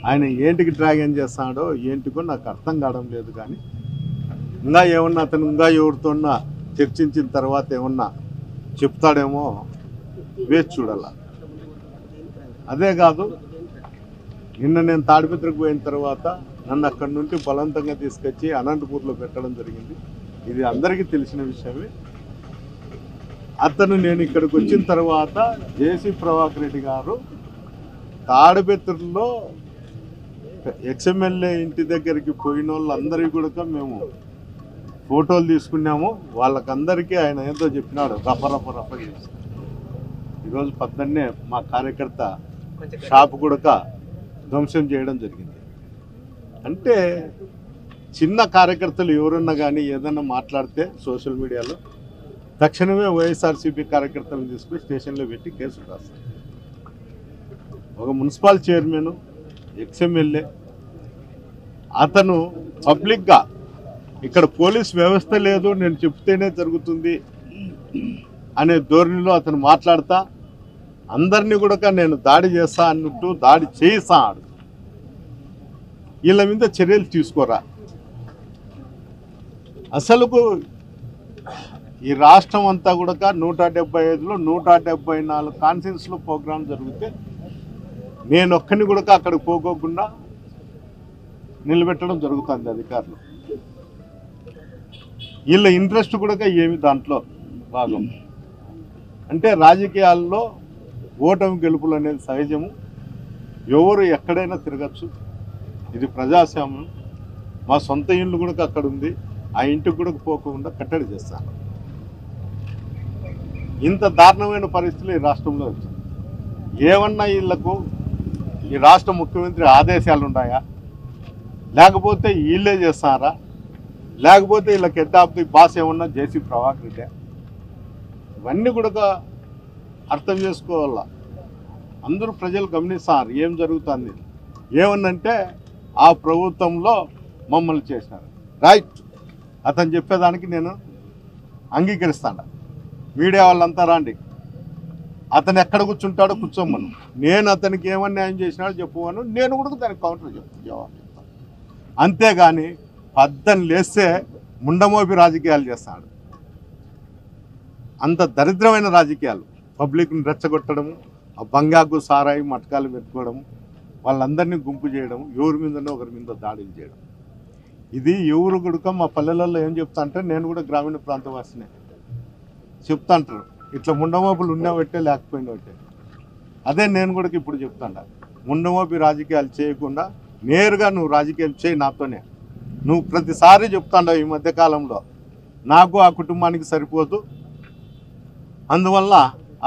ఆయన ఏంటికి డ్రాగన్ చేస్తాడో ఏంటికో నాకు అర్థం కావడం లేదు. కానీ ఇంకా ఏమన్నా అతను ఇంకా ఎవరితోన్నా చర్చించిన తర్వాత ఏమన్నా చెప్తాడేమో వేచి చూడాల. అదే కాదు, నిన్న నేను తాడిపత్రికి పోయిన తర్వాత నన్ను అక్కడి నుండి బలవంతంగా తీసుకొచ్చి అనంతపూర్లో పెట్టడం జరిగింది. ఇది అందరికీ తెలిసిన విషయమే. అతను నేను ఇక్కడికి వచ్చిన తర్వాత జేసీ ప్రభాకర్ రెడ్డి గారు తాడిపత్రిలో ఎక్స్ఎమ్మెల్యే ఇంటి దగ్గరికి పోయిన వాళ్ళందరికీ కూడా మేము ఫోటోలు తీసుకున్నాము. వాళ్ళకందరికీ ఆయన ఏదో చెప్పినాడు, రఫ చేసి. ఈరోజు పొద్దున్నే మా కార్యకర్త షాపు కూడా ధ్వంసం చేయడం జరిగింది. అంటే చిన్న కార్యకర్తలు ఎవరన్నా కానీ ఏదన్నా మాట్లాడితే సోషల్ మీడియాలో తక్షణమే వైఎస్ఆర్సీపీ కార్యకర్తలను తీసుకుని స్టేషన్లో పెట్టి కేసులు రాస్తారు. ఒక మున్సిపల్ చైర్మన్, ఎక్స్ఎమ్మెల్యే, అతను పబ్లిక్గా ఇక్కడ పోలీస్ వ్యవస్థ లేదు, నేను చెప్తేనే జరుగుతుంది అనే ధోరణిలో అతను మాట్లాడతా అందరినీ కూడా నేను దాడి చేస్తా అన్నట్టు దాడి చేయిస్తాడు. వీళ్ళ మీద చర్యలు తీసుకోరా. అసలుకు ఈ రాష్ట్రం అంతా కూడా 175లో 174 కాన్ఫరెన్స్లో ప్రోగ్రాం జరిగితే నేను ఒక్కని కూడా అక్కడికి పోకోకుండా నిలబెట్టడం జరుగుతుంది అధికారులు. వీళ్ళ ఇంట్రెస్ట్ కూడా ఏమి దాంట్లో భాగం. అంటే రాజకీయాల్లో ఓటమి గెలుపులు అనేది సహజము. ఎవరు ఎక్కడైనా తిరగచ్చు. ఇది ప్రజాస్వామ్యం. మా సొంత ఇల్లు కూడా అక్కడ ఉంది. ఆ ఇంటికి కూడా పోకుండా కట్టడి చేస్తాను. ఇంత దారుణమైన పరిస్థితులు ఈ రాష్ట్రంలో వచ్చింది. ఏమన్నా వీళ్లకు ఈ రాష్ట్ర ముఖ్యమంత్రి ఆదేశాలు ఉన్నాయా, లేకపోతే వీళ్ళే చేస్తారా, లేకపోతే వీళ్ళకి హెడ్ ఆఫ్ ది బాస్ ఏమన్నా జేసీ ప్రభాకర్ రెడ్డి? ఇవన్నీ కూడా అర్థం చేసుకోవాలా. అందరూ ప్రజలు గమనిస్తారు ఏం జరుగుతుంది. ఏమన్నంటే ఆ ప్రభుత్వంలో మమ్మల్ని చేసినారు, రైట్, అతను చెప్పేదానికి నేను అంగీకరిస్తాను. మీడియా వాళ్ళంతా రాండి, అతను ఎక్కడ కూర్చుంటాడో కూర్చోమను, నేను అతనికి ఏమన్నా న్యాయం చేసినాడో చెప్పుకోను, నేను కూడా దానికి కౌంటర్ జవాబు చెప్తాను. అంతేగాని పద్దను లేస్తే ముండమోపి రాజకీయాలు చేస్తాడు. అంత దరిద్రమైన రాజకీయాలు. పబ్లిక్ని రెచ్చగొట్టడము, ఆ బంగాకు సారాయి మటకాలు పెట్టుకోవడము, వాళ్ళందరినీ గుంపు చేయడం, ఎవరి మీదనో ఒకరి మీద దాడులు చేయడం. ఇది ఎవరు కూడా మా పల్లెలలో ఏం చెప్తా అంటే, నేను కూడా గ్రామీణ ప్రాంతవాసినే, చెప్తా అంటారు ఇట్లా ముండమోపులు ఉన్నవట్టే లేకపోయినట్టే. అదే నేను కూడా ఇప్పుడు చెప్తాను, ముండమోపి రాజకీయాలు చేయకుండా నేరుగా నువ్వు రాజకీయాలు చేయి నాతోనే. నువ్వు ప్రతిసారి చెప్తాండావు ఈ మధ్యకాలంలో నాకు ఆ కుటుంబానికి సరిపోదు, అందువల్ల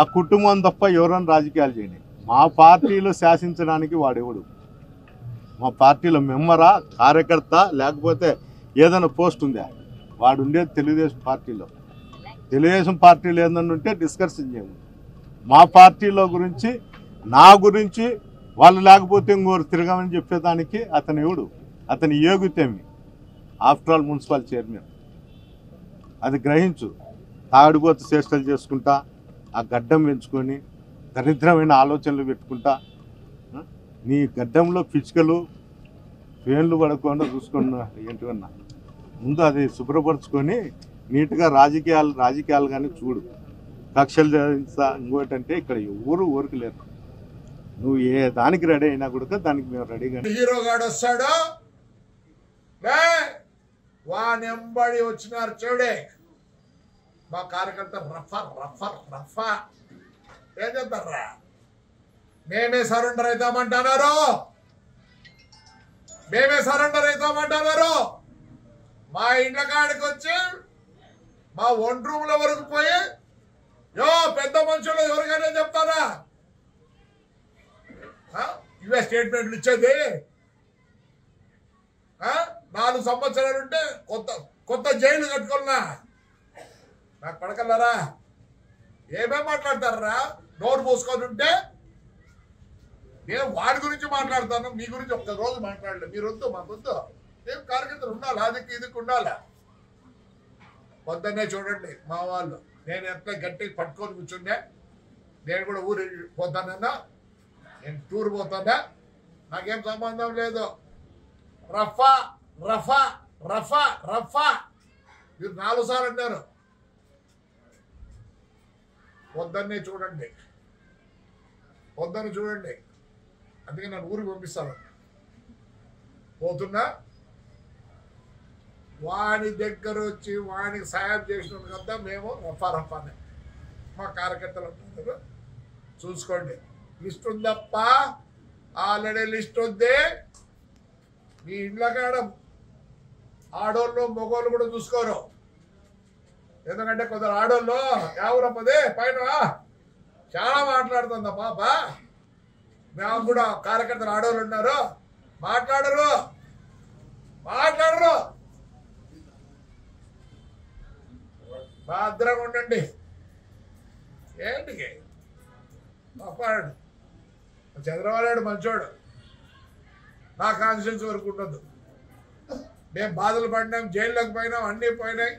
ఆ కుటుంబం తప్ప ఎవరైనా రాజకీయాలు చేయండి. మా పార్టీలో శాసించడానికి వాడెవడు? మా పార్టీలో మెంబరా, కార్యకర్త, లేకపోతే ఏదైనా పోస్ట్ ఉందా? వాడు ఉండేది తెలుగుదేశం పార్టీలో. తెలుగుదేశం పార్టీలో ఏదైనా ఉంటే డిస్కషన్ చేయము. మా పార్టీలో గురించి, నా గురించి వాళ్ళు లేకపోతే ఇంకోరు తిరగమని చెప్పేదానికి అతను ఎవడు? అతని యోగ్యతేమి? After all municipal chairman. అది గ్రహించు. తాగుడుపోతు చేష్టలు చేసుకుంటా, ఆ గడ్డం పెంచుకొని దరిద్రమైన ఆలోచనలు పెట్టుకుంటా, నీ గడ్డంలో పిచ్చుకలు పేన్లు పడకుండా చూసుకున్నా ఏంటివన్నా. ముందు అది శుభ్రపరచుకొని నీట్గా రాజకీయాలు కానీ చూడు. కక్షలు ఇంకోటంటే ఇక్కడ ఎవరు ఊరికి లేరు. నువ్వు ఏ దానికి రెడీ అయినా కూడా దానికి మేము రెడీగా. హీరోగాడు వస్తాడు, వానెంబడి వచ్చినారు చూడే మా కార్యకర్త రఫా ఏం చెప్తారా? మేమే సరెండర్ అవుతామంటున్నారు, మా ఇండ్ల కాడికి వచ్చి మా వన్ రూమ్ల వరకు పోయి పెద్ద మనుషులు ఎవరికైనా చెప్తారా? ఇవే స్టేట్మెంట్లు ఇచ్చేది. 4 సంవత్సరాలు ఉంటే కొత్త జైలు కట్టుకున్నా నాకు పడకల్లారా? ఏమేం మాట్లాడతారా? నోరు పోసుకొని ఉంటే నేను వాడి గురించి మాట్లాడతాను, మీ గురించి ఒక్క రోజు మాట్లాడలేదు. మీరు వద్దు, మాకు వద్దు. ఏం కార్యకర్తలు ఉండాలి, అదికి ఇదికి ఉండాలి. పొద్దున్నే చూడండి మా వాళ్ళు, నేను ఎంత గట్టిగా పట్టుకొని కూర్చుండే. నేను కూడా ఊరు పోతానన్నా, నేను టూర్ పోతానా, నాకేం సంబంధం లేదు. రఫా రఫా రఫా రఫా మీరు 4 సార్లు అన్నారు. పొద్దున్నే చూడండి, పొద్దున్న చూడండి. అందుకే నన్ను ఊరికి పంపిస్తాను. పోతున్నా వాడి దగ్గర వచ్చి వాడికి సాయం చేసిన కదా మేము రఫా రఫానే. మా కార్యకర్తలు అంటున్నారు చూసుకోండి. లిస్ట్ ఉందప్ప, ఆల్రెడీ లిస్ట్ ఉంది. మీ ఇండ్ల కాడ ఆడోళ్ళు మొగోళ్ళు కూడా చూసుకోరు. ఎందుకంటే కొందరు ఆడోళ్ళు ఎవరప్పదే పైన చాలా మాట్లాడుతుందా పాప. మేము కూడా కార్యకర్తలు ఆడోళ్ళు ఉన్నారు, మాట్లాడరు. భద్రంగా ఉండండి. ఏంటికి పాపాడు చంద్రబాబు నాయుడు మంచోడు, నా కాన్స్టిట్యూన్సీ వరకు ఉండదు. మేము బాధలు పడినాం, జైల్లోకి పోయినాం, అన్నీ పోయినాయి.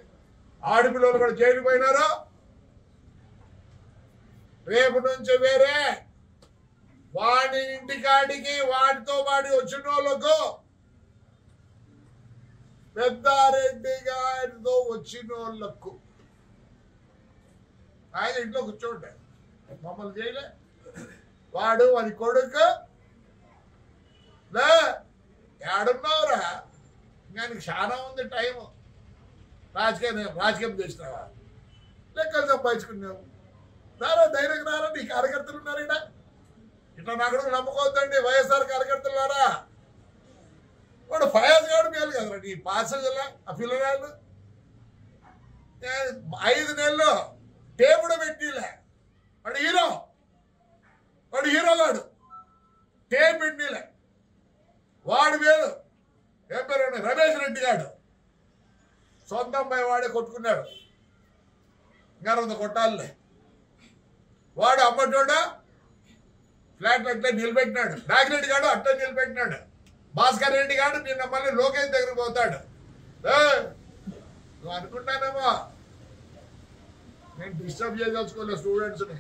ఆడపిల్లలు కూడా జైలు పోయినారు. రేపు నుంచి వేరే వాడి ఇంటికాడికి వాడితో వాడి వచ్చిన వాళ్ళకు పెద్దారెడ్డి గారితో వచ్చిన వాళ్ళకు ఆయన ఇంట్లో కూర్చోండి. మమ్మల్ని చేయలే. వాడు వాడి కొడుకు లే ఏడున్నావురా, ఇంకా నీకు చాలా ఉంది టైము. రాజకీయం చేసినావా, లెక్కలు సంపాదించుకున్నావు. రారా, ధైర్యం రారా. నీ కార్యకర్తలు ఉన్నారు ఇక్కడ. ఇట్లా నాకు నమ్మకవుతండి వైఎస్ఆర్ కార్యకర్తలు రారా. వాడు ఫయాజ్ గారు మేలు కదరా నీ పాసెంజర్లా. ఆ పిల్లగాళ్ళు 5 నెలలు టేపుడు పెట్టిలే. వాడు హీరో గాడు టేప్ పెట్టిలే. వాడు వేలు ఏం పేరు రమేష్ రెడ్డి గాడు సొంత అమ్మాయి వాడే కొట్టుకున్నాడు. ఇంకా కొట్టాలే. వాడు అమ్మటోడా ఫ్లాట్ అట్లా నిలబెట్టినాడు. నాగిరెడ్డి గాడు అట్లా నిలబెట్టినాడు. భాస్కర్ రెడ్డి గాడు నిన్న మళ్ళీ లోకేష్ దగ్గరికి పోతాడు. నువ్వు అనుకుంటానేమో నేను డిస్టర్బ్ చేయదలుచుకోలేదు స్టూడెంట్స్ని.